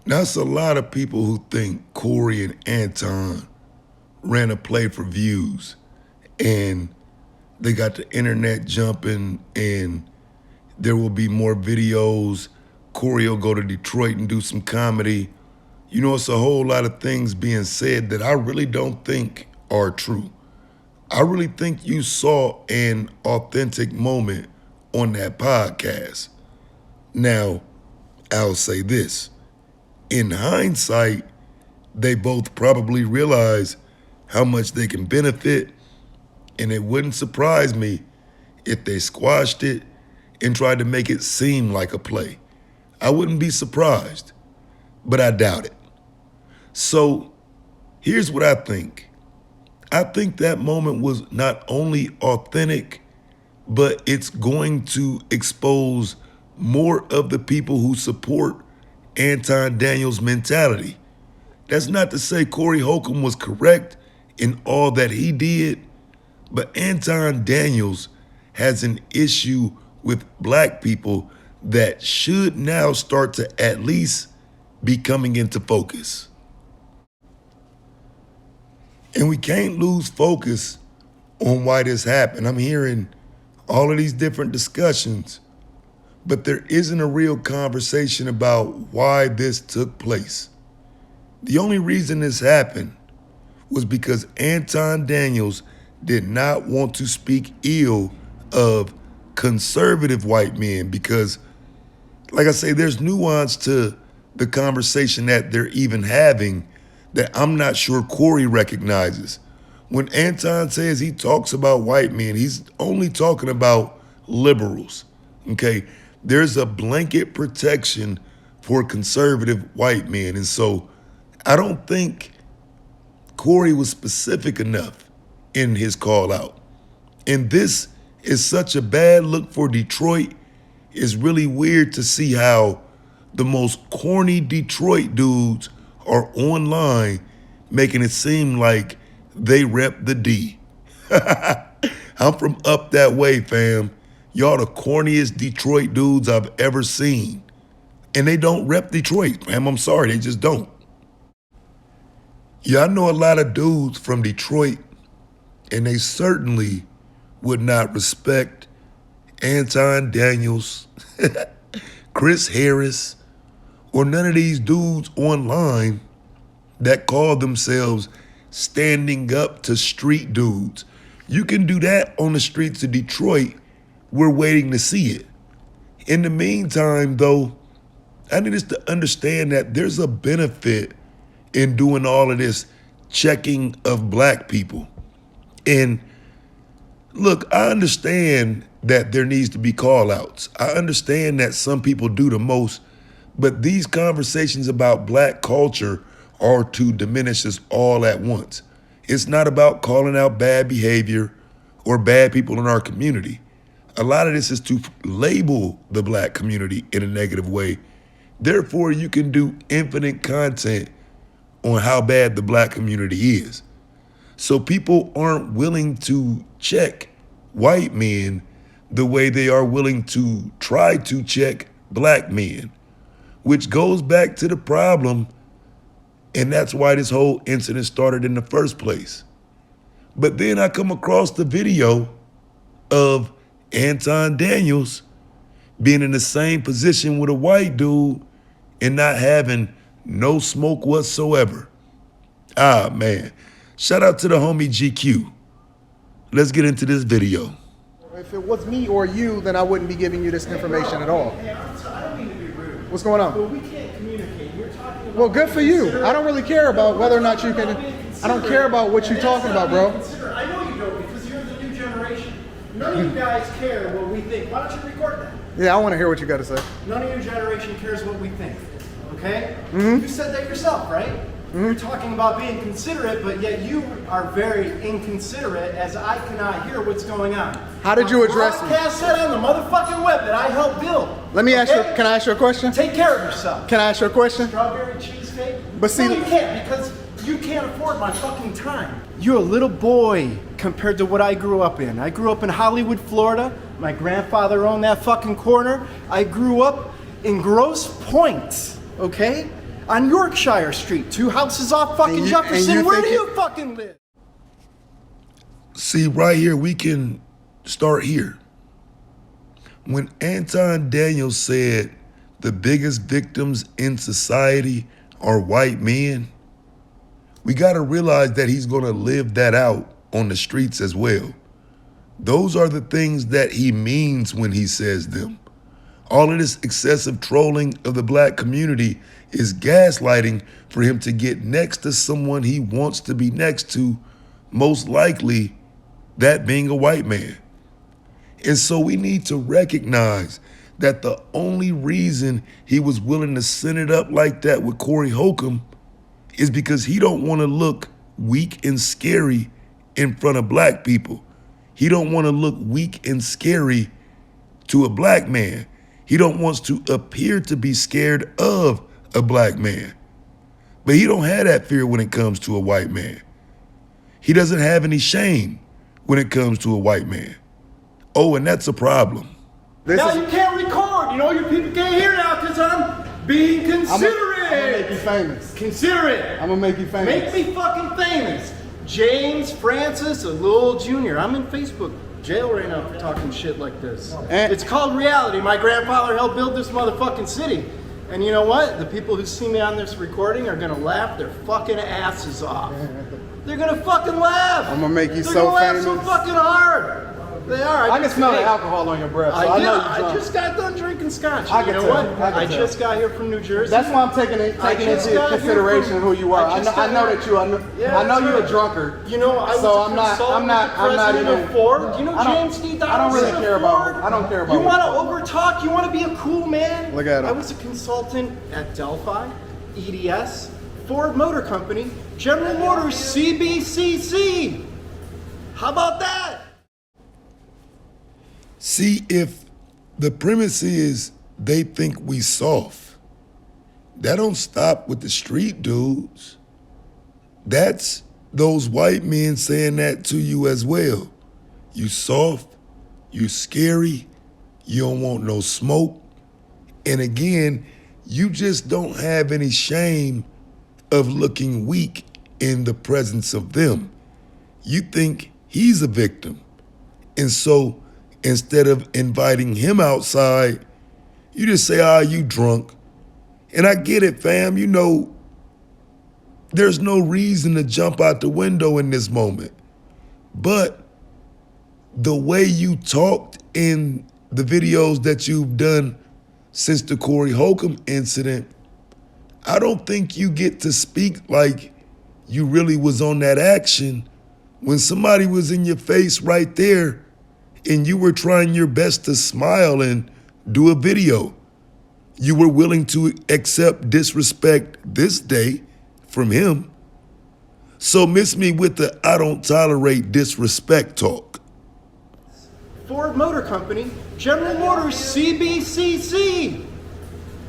That's a lot of people who think Corey and Anton ran a play for views and they got the internet jumping and there will be more videos. Corey will go to Detroit and do some comedy. You know, it's a whole lot of things being said that I really don't think are true. I really think you saw an authentic moment on that podcast. Now, I'll say this. In hindsight, they both probably realize how much they can benefit, and it wouldn't surprise me if they squashed it and tried to make it seem like a play. I wouldn't be surprised, but I doubt it. So here's what I think. I think that moment was not only authentic, but it's going to expose more of the people who support Anton Daniels' mentality. That's not to say Corey Holcomb was correct in all that he did, but Anton Daniels has an issue with black people that should now start to at least be coming into focus. And we can't lose focus on why this happened. I'm hearing all of these different discussions, but there isn't a real conversation about why this took place. The only reason this happened was because Anton Daniels did not want to speak ill of conservative white men because, like I say, there's nuance to the conversation that they're even having that I'm not sure Corey recognizes. When Anton says he talks about white men, he's only talking about liberals, okay? There's a blanket protection for conservative white men. And so I don't think Corey was specific enough in his call out. And this is such a bad look for Detroit. It's really weird to see how the most corny Detroit dudes are online making it seem like they rep the D. I'm from up that way, fam. Y'all the corniest Detroit dudes I've ever seen. And they don't rep Detroit, fam. I'm sorry, they just don't. Yeah, I know a lot of dudes from Detroit, and they certainly would not respect Anton Daniels, Chris Harris, or none of these dudes online that call themselves standing up to street dudes. You can do that on the streets of Detroit. We're waiting to see it. In the meantime, though, I need us to understand that there's a benefit in doing all of this checking of black people. And look, I understand that there needs to be call outs. I understand that some people do the most, but these conversations about black culture are to diminish us all at once. It's not about calling out bad behavior or bad people in our community. A lot of this is to label the black community in a negative way. Therefore, you can do infinite content on how bad the black community is. So people aren't willing to check white men the way they are willing to try to check black men, which goes back to the problem, and that's why this whole incident started in the first place. But then I come across the video of Anton Daniels being in the same position with a white dude and not having no smoke whatsoever. Ah, man. Shout out to the homie GQ. Let's get into this video. If it was me or you, then I wouldn't be giving you this information at all. What's going on? Well, we can't communicate. You're talking about. Well, good for you. I don't really care about whether or not you can. I don't care about what you're talking about, bro. I know you don't because you're the new generation. None of you guys care what we think. Why don't you record that? Yeah, I want to hear what you got to say. None of your generation cares what we think. Okay? Mm-hmm. You said that yourself, right? Mm-hmm. You're talking about being considerate, but yet you are very inconsiderate as I cannot hear what's going on. How did you address me? Podcast said on the motherfucking web that I helped build. Let me ask you, can I ask you a question? Take care of yourself. Can I ask you a question? Strawberry cheesecake? But see, no, you can't because you can't afford my fucking time. You're a little boy compared to what I grew up in. I grew up in Hollywood, Florida. My grandfather owned that fucking corner. I grew up in Grosse Pointe, okay? on Yorkshire Street, 2 houses off fucking Jefferson. Where do you fucking live? See, right here, we can start here. When Anton Daniels said the biggest victims in society are white men, we gotta realize that he's gonna live that out on the streets as well. Those are the things that he means when he says them. All of this excessive trolling of the black community is gaslighting for him to get next to someone he wants to be next to, most likely that being a white man. And so we need to recognize that the only reason he was willing to send it up like that with Corey Holcomb is because he don't want to look weak and scary in front of black people. He don't want to look weak and scary to a black man. He don't want to appear to be scared of a black man. But he don't have that fear when it comes to a white man. He doesn't have any shame when it comes to a white man. Oh, and that's a problem. Now you can't record. You know, your people can't hear now because I'm being considerate. I'm gonna make you famous. Considerate. I'm gonna make you famous. Make me fucking famous. James Francis, a little junior. I'm in Facebook jail right now for talking shit like this. It's called reality. My grandfather helped build this motherfucking city. And you know what? The people who see me on this recording are gonna laugh their fucking asses off. They're gonna fucking laugh. I'm gonna make you They're so gonna famous. laugh so fucking hard. They are. I can smell the alcohol on your breath. So I know you're I drunk. just got done drinking scotch. I You can know tell. what? I can tell. just got here from New Jersey. That's why I'm taking just into got here consideration from- who you are. I just I know got- that you. I Yeah, know you're a sure. drunkard. You know, I was So a I'm not consultant with the president even. of Ford. Do you know I don't- James D. I don't really Donaldson care of about. Ford? I don't care about. You what want to you're over talk? You want to be a cool man? Look at him. I was a consultant at Delphi, EDS, Ford Motor Company, General Motors, CBCC. How about that? See, if the premise is they think we soft, that don't stop with the street dudes. That's those white men saying that to you as well. You soft, you scary, you don't want no smoke. And again, you just don't have any shame of looking weak in the presence of them. You think he's a victim. And so instead of inviting him outside, you just say, you drunk. And I get it, fam. You know, there's no reason to jump out the window in this moment. But the way you talked in the videos that you've done since the Corey Holcomb incident, I don't think you get to speak like you really was on that action when somebody was in your face right there and you were trying your best to smile and do a video. You were willing to accept disrespect this day from him. So miss me with the I don't tolerate disrespect talk. Ford Motor Company, General Motors, CBCC.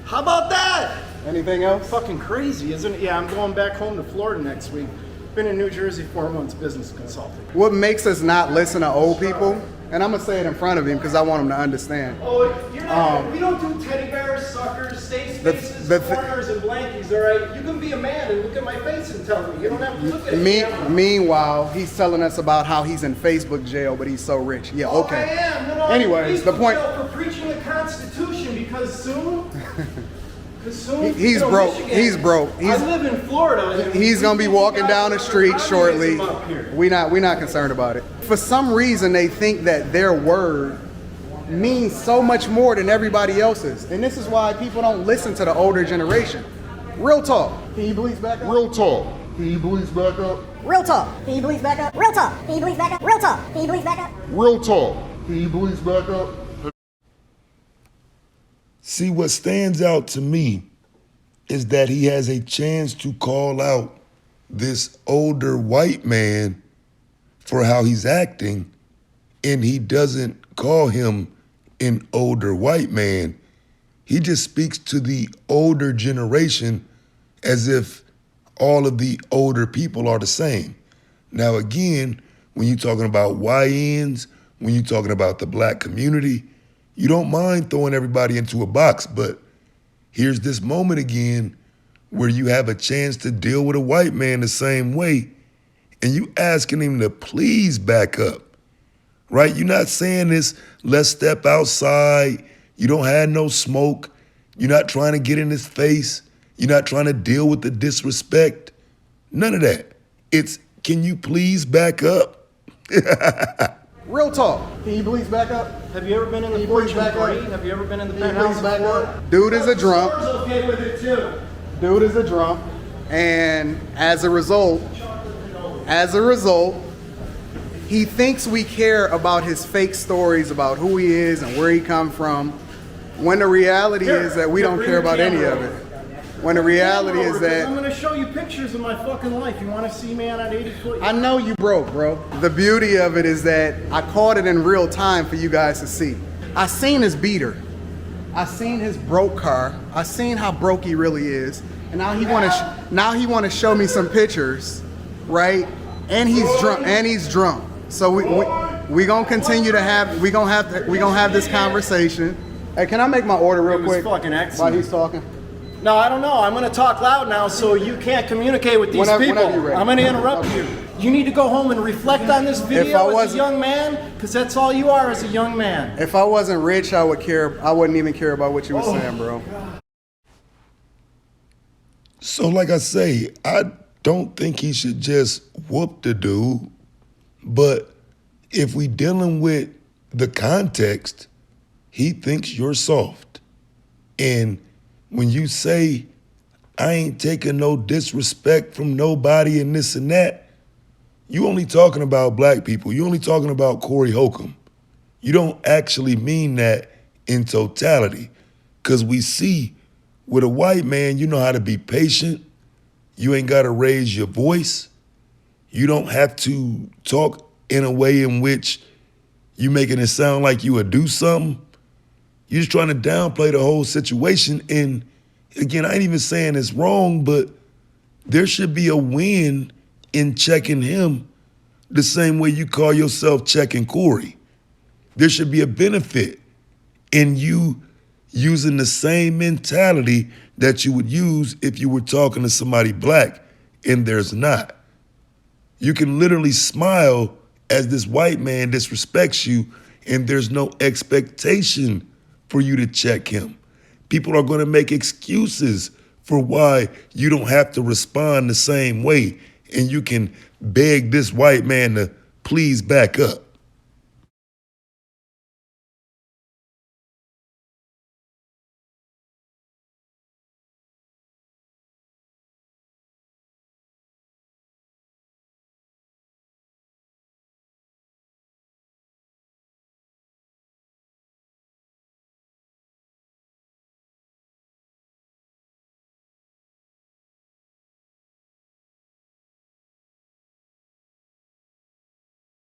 How about that? Anything else? Fucking crazy, isn't it? Yeah, I'm going back home to Florida next week. Been in New Jersey 4 months business consulting. What makes us not listen to old people? And I'm gonna say it in front of him because I want him to understand. Oh, you're not, we don't do teddy bears, suckers, safe spaces, corners, and blankies, all right? You can be a man and look at my face and tell me. You don't have to look at it. Meanwhile, he's telling us about how he's in Facebook jail, but he's so rich. Yeah, Oh, okay. I am. No, Anyways, the Facebook point. jail for preaching the Constitution because soon. He's broke. Michigan, He's broke. I live in Florida. And He's gonna be walking down the street shortly. Up here. We're not concerned about it. For some reason, they think that their word means so much more than everybody else's, and this is why people don't listen to the older generation. Real talk. Can you please back up? Real talk. Can you please back up? Real talk. Can you please back up? Real talk. Can you please back up? Real talk. Can you please back up? Real talk. Can you please back up? See, what stands out to me is that he has a chance to call out this older white man for how he's acting, and he doesn't call him an older white man. He just speaks to the older generation as if all of the older people are the same. Now, again, when you're talking about YNs, when you're talking about the black community, you don't mind throwing everybody into a box, but here's this moment again where you have a chance to deal with a white man the same way, and you asking him to please back up, right? You're not saying this, let's step outside. You don't have no smoke. You're not trying to get in his face. You're not trying to deal with the disrespect. None of that. It's, can you please back up? Real talk. Can you please back up? Have you ever been in the Can you porch please back and up? party? Have you ever been in the Can you penthouse please back before? up? Dude is a drunk. Score's okay with it too. Dude is a drunk. And as a result, he thinks we care about his fake stories about who he is and where he come from, when the reality is that we don't care about any of it. When the reality is I'm that gonna show you pictures of my fucking life. You want to see me on that 80-foot? I know you broke, bro. The beauty of it is that I caught it in real time for you guys to see. I seen his beater. I seen his broke car. I seen how broke he really is. And now he want to show me some pictures, right? And he's drunk. So we gonna continue to have this conversation. Hey, can I make my order real It was quick? fucking excellent. While he's talking. No, I don't know. I'm going to talk loud now so you can't communicate with these Whenever people. you're ready. I'm going to interrupt you. You need to go home and reflect on this video as a young man, because that's all you are as a young man. If I wasn't rich, I wouldn't even care about what you were saying, bro. So like I say, I don't think he should just whoop the dude. But if we dealing with the context, he thinks you're soft. And when you say, I ain't taking no disrespect from nobody and this and that, you only talking about black people. You only talking about Corey Holcomb. You don't actually mean that in totality. Because we see with a white man, you know how to be patient. You ain't got to raise your voice. You don't have to talk in a way in which you making it sound like you would do something. You're just trying to downplay the whole situation. And again, I ain't even saying it's wrong, but there should be a win in checking him the same way you call yourself checking Corey. There should be a benefit in you using the same mentality that you would use if you were talking to somebody black, and there's not. You can literally smile as this white man disrespects you, and there's no expectation for you to check him. People are going to make excuses for why you don't have to respond the same way, and you can beg this white man to please back up.